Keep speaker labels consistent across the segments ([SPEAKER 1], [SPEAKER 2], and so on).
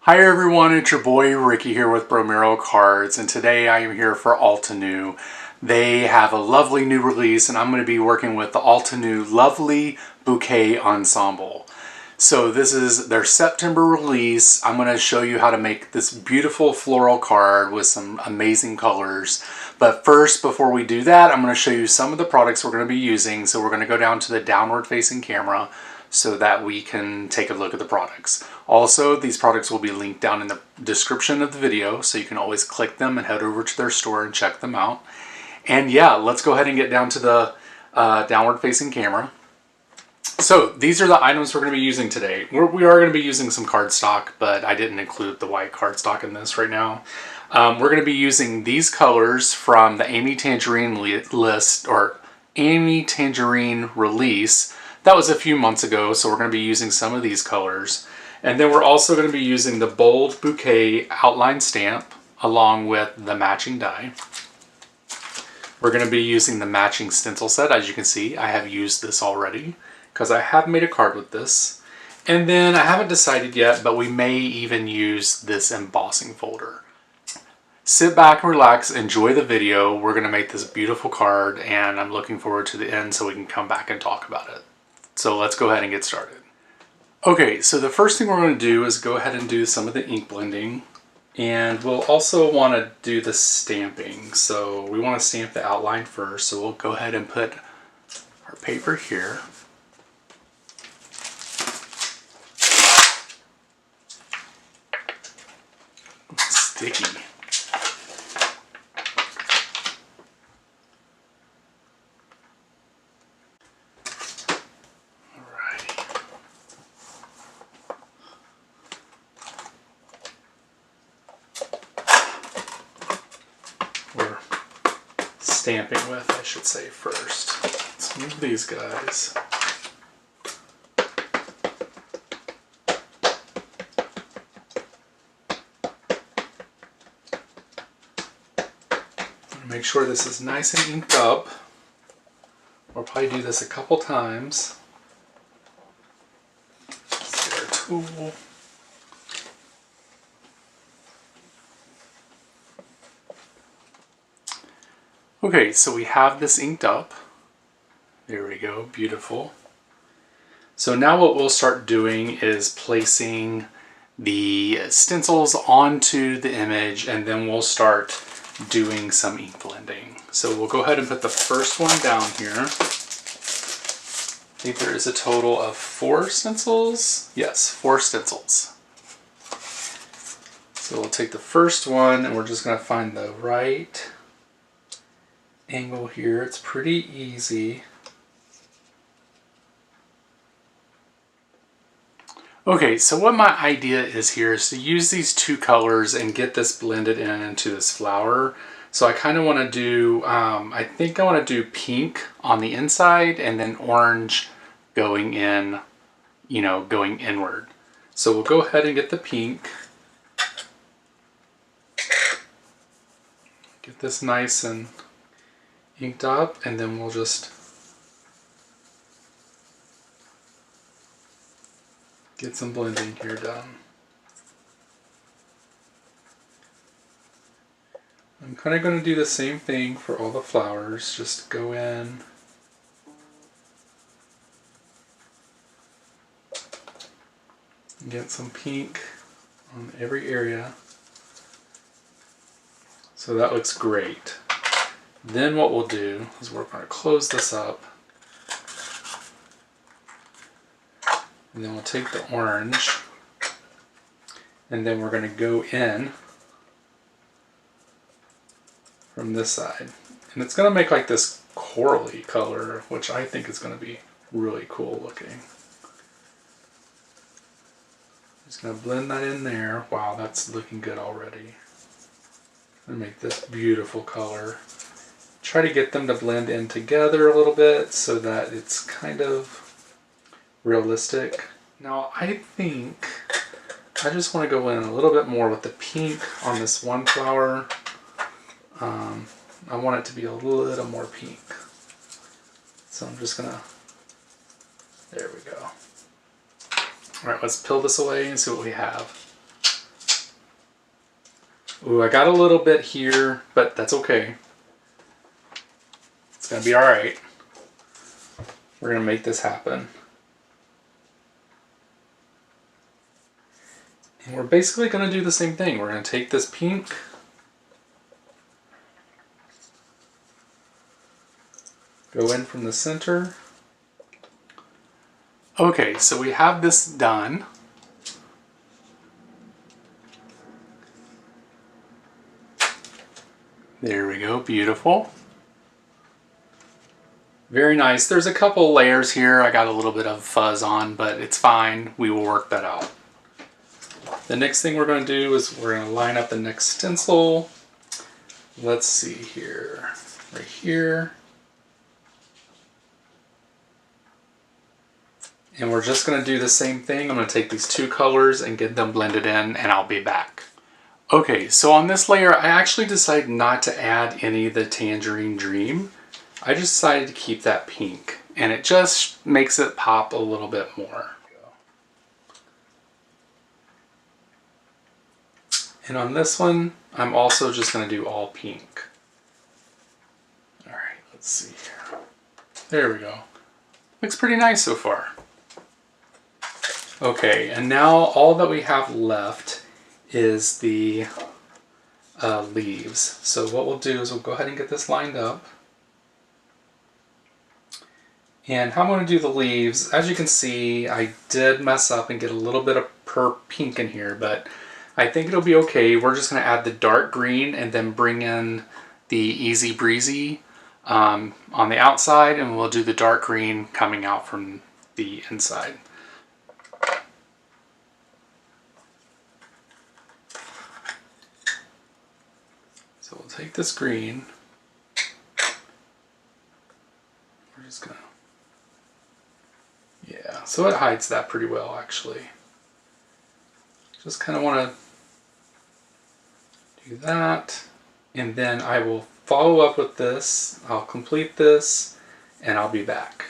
[SPEAKER 1] Hi everyone, it's your boy Ricky here with Bromero Cards, and today I am here for Altenew. They have a lovely new release, and I'm going to be working with the Altenew Lovely Bouquet Ensemble. So this is their September release. I'm going to show you how to make this beautiful floral card with some amazing colors. But first, before we do that, I'm going to show you some of the products we're going to be using. So we're going to go down to the downward facing camera so that we can take a look at the products. Also, these products will be linked down in the description of the video, so you can always click them and head over to their store and check them out. And yeah, let's go ahead and get down to the downward facing camera. So these are the items we're going to be using today. We are going to be using some cardstock, but I didn't include the white cardstock in this right now. We're going to be using these colors from the Amy Tangerine list, or Amy Tangerine release. That was a few months ago, so we're going to be using some of these colors. And then we're also going to be using the Bold Bouquet outline stamp along with the matching die. We're going to be using the matching stencil set. As you can see, I have used this already because I have made a card with this. And then I haven't decided yet, but we may even use this embossing folder. Sit back and relax, enjoy the video. We're going to make this beautiful card, and I'm looking forward to the end so we can come back and talk about it. So let's go ahead and get started. Okay, so the first thing we're going to do is go ahead and do some of the ink blending, and we'll also want to do the stamping. So we want to stamp the outline first, so we'll go ahead and put our paper here. It's sticky. Stamping with, I should say, first. Let's move these guys. Make sure this is nice and inked up. We'll probably do this a couple times. Let's get our tool. Okay, so we have this inked up. There we go, beautiful. So now what we'll start doing is placing the stencils onto the image, and then we'll start doing some ink blending. So we'll go ahead and put the first one down here. I think there is a total of 4 stencils. Yes, 4 stencils. So we'll take the first one, and we're just going to find the right angle here. It's pretty easy. Okay, so what my idea is here is to use these 2 colors and get this blended into this flower. So I kind of want to do, I think I want to do pink on the inside and then orange going in, going inward. So we'll go ahead and get the pink. Get this nice and inked up, and then we'll just get some blending here done. I'm kind of going to do the same thing for all the flowers. Just go in and get some pink on every area. So that looks great. Then what we'll do is we're going to close this up, and then we'll take the orange, and then we're going to go in from this side. And it's going to make like this corally color, which I think is going to be really cool looking. Just going to blend that in there. Wow, that's looking good already. I'm going to make this beautiful color. Try to get them to blend in together a little bit so that it's kind of realistic. Now I think I just want to go in a little bit more with the pink on this one flower. I want it to be a little more pink. So I'm just gonna, there we go. All right, let's peel this away and see what we have. Ooh, I got a little bit here, but that's okay. It's gonna be all right. We're gonna make this happen. And we're basically gonna do the same thing. We're gonna take this pink, go in from the center. Okay, so we have this done. There we go, beautiful. Very nice. There's a couple layers here. I got a little bit of fuzz on, but it's fine. We will work that out. The next thing we're going to do is we're going to line up the next stencil. Let's see here, right here. And we're just going to do the same thing. I'm going to take these two colors and get them blended in, and I'll be back. Okay, so on this layer, I actually decided not to add any of the Tangerine Dream. I just decided to keep that pink, and it just makes it pop a little bit more. And on this one, I'm also just going to do all pink. All right, let's see here. There we go. Looks pretty nice so far. Okay, and now all that we have left is the leaves. So what we'll do is we'll go ahead and get this lined up. And how I'm going to do the leaves, as you can see, I did mess up and get a little bit of pink in here, but I think it'll be okay. We're just going to add the dark green and then bring in the Easy Breezy on the outside, and we'll do the dark green coming out from the inside. So we'll take this green. We're just going to... Yeah, so it hides that pretty well, actually. Just kind of want to do that, and then I will follow up with this. I'll complete this, and I'll be back.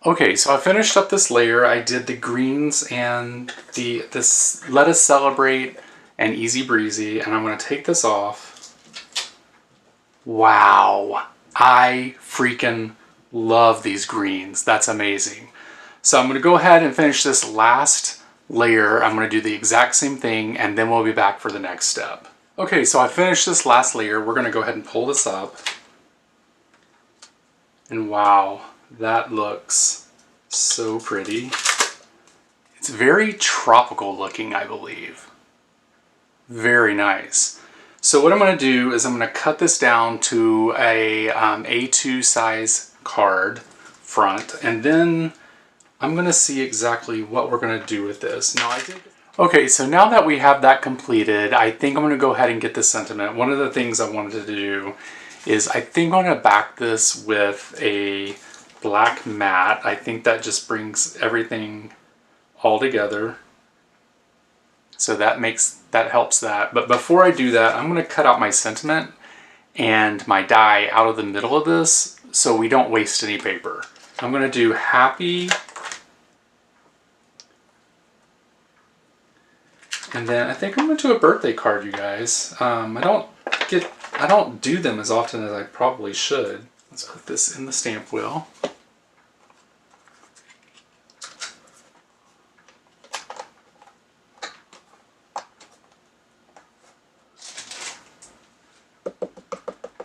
[SPEAKER 1] Okay, so I finished up this layer. I did the greens and this Let Us Celebrate and Easy Breezy, and I'm going to take this off. Wow, I freaking love these greens. That's amazing. So I'm going to go ahead and finish this last layer. I'm going to do the exact same thing, and then we'll be back for the next step. Okay, so I finished this last layer. We're going to go ahead and pull this up. And wow, that looks so pretty. It's very tropical looking, I believe. Very nice. So what I'm going to do is I'm going to cut this down to a A2 size card front, and then I'm going to see exactly what we're going to do with this. Okay, so now that we have that completed, I think I'm going to go ahead and get the sentiment. One of the things I wanted to do is I think I'm going to back this with a black matte. I think that just brings everything all together. So that helps that. But before I do that, I'm going to cut out my sentiment and my die out of the middle of this so we don't waste any paper. I'm going to do happy. And then I think I'm going to do a birthday card, you guys. I don't do them as often as I probably should. Let's put this in the stamp wheel.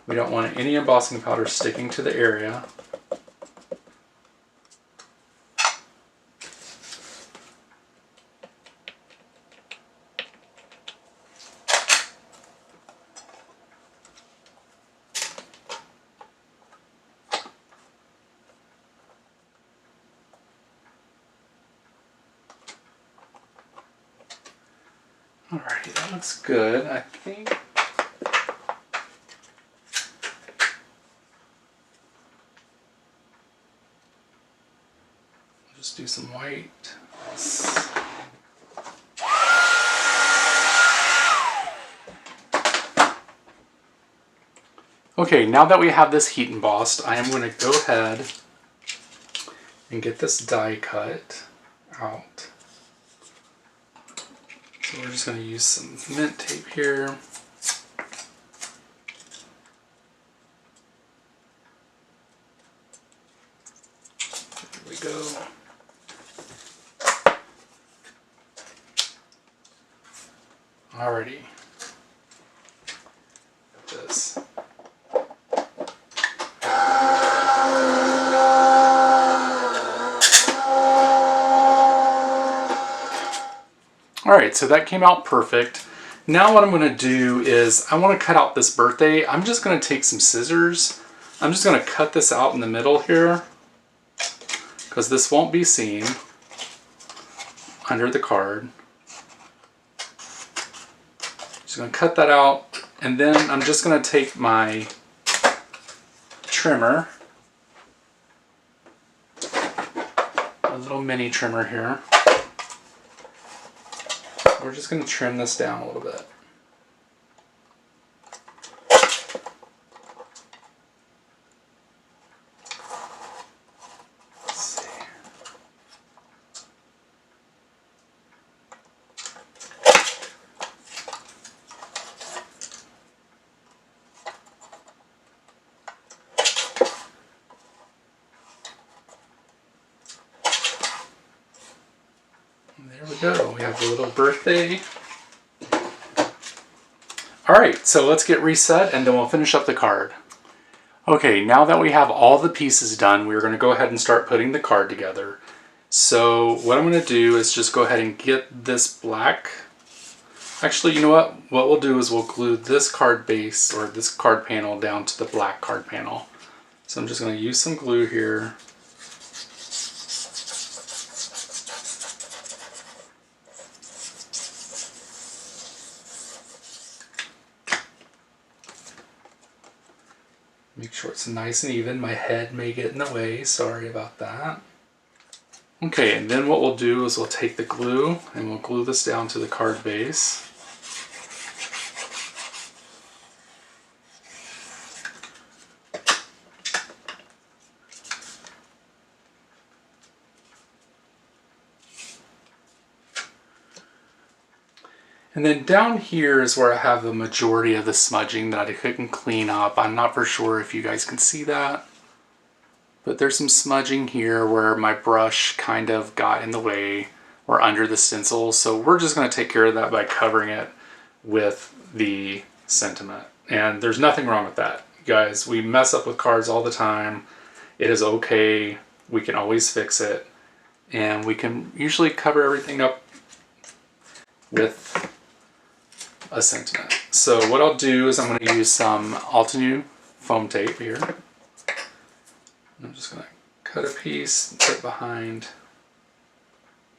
[SPEAKER 1] We don't want any embossing powder sticking to the area. Alrighty, that looks good, I think. I'll just do some white. Okay, now that we have this heat embossed, I am going to go ahead and get this die cut out. So we're just going to use some mint tape here. Alrighty. This. Alright, so that came out perfect. Now what I'm going to do is I want to cut out this birthday. I'm just going to take some scissors. I'm just going to cut this out in the middle here because this won't be seen under the card. Just going to cut that out, and then I'm just going to take my trimmer, a little mini trimmer here. We're just going to trim this down a little bit. Let's see. There we go. We have the little birthday. Alright, so let's get reset and then we'll finish up the card. Okay, now that we have all the pieces done, we're going to go ahead and start putting the card together. So what I'm going to do is just go ahead and get this black. Actually, you know what? What we'll do is we'll glue this card base or this card panel down to the black card panel. So I'm just going to use some glue here. Make sure it's nice and even. My head may get in the way, sorry about that. Okay, and then what we'll do is we'll take the glue and we'll glue this down to the card base. And then down here is where I have the majority of the smudging that I couldn't clean up. I'm not for sure if you guys can see that, but there's some smudging here where my brush kind of got in the way or under the stencil. So we're just going to take care of that by covering it with the sentiment. And there's nothing wrong with that. You guys, we mess up with cards all the time. It is okay. We can always fix it. And we can usually cover everything up with a sentiment. So what I'll do is I'm going to use some Altenew foam tape here. I'm just going to cut a piece and put it behind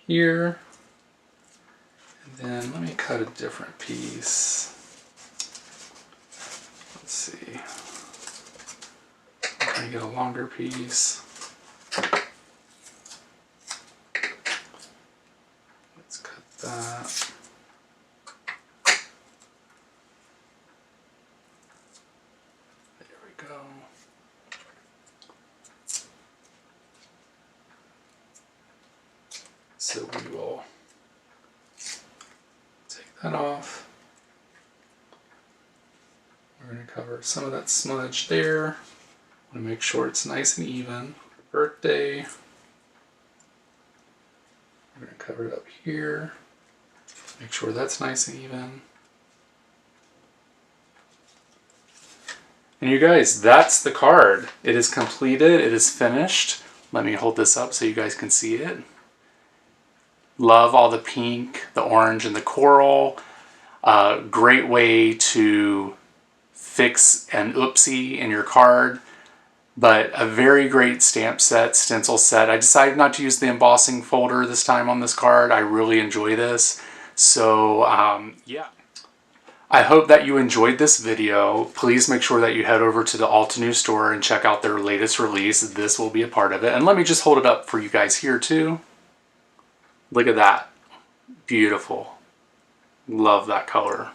[SPEAKER 1] here. And then let me cut a different piece. Let's see. I'm going to get a longer piece. Let's cut that. Go. So we will take that off. We're going to cover some of that smudge there. I want to make sure it's nice and even. Birthday. We're going to cover it up here. Make sure that's nice and even. And you guys, that's the card. It is completed. It is finished. Let me hold this up so you guys can see it. Love all the pink, the orange, and the coral. Great way to fix an oopsie in your card. But a very great stamp set, stencil set. I decided not to use the embossing folder this time on this card. I really enjoy this. So, yeah. I hope that you enjoyed this video. Please make sure that you head over to the Altenew store and check out their latest release. This will be a part of it. And let me just hold it up for you guys here too. Look at that. Beautiful. Love that color.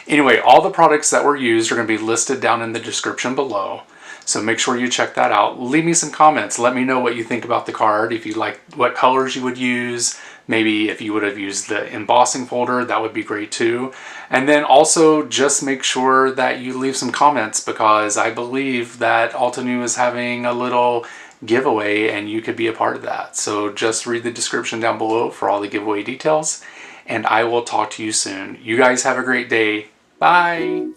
[SPEAKER 1] Anyway, all the products that were used are going to be listed down in the description below. So make sure you check that out. Leave me some comments. Let me know what you think about the card. If you like what colors you would use. Maybe if you would have used the embossing folder, that would be great too. And then also just make sure that you leave some comments because I believe that Altenew is having a little giveaway and you could be a part of that. So just read the description down below for all the giveaway details. and I will talk to you soon. You guys have a great day. Bye.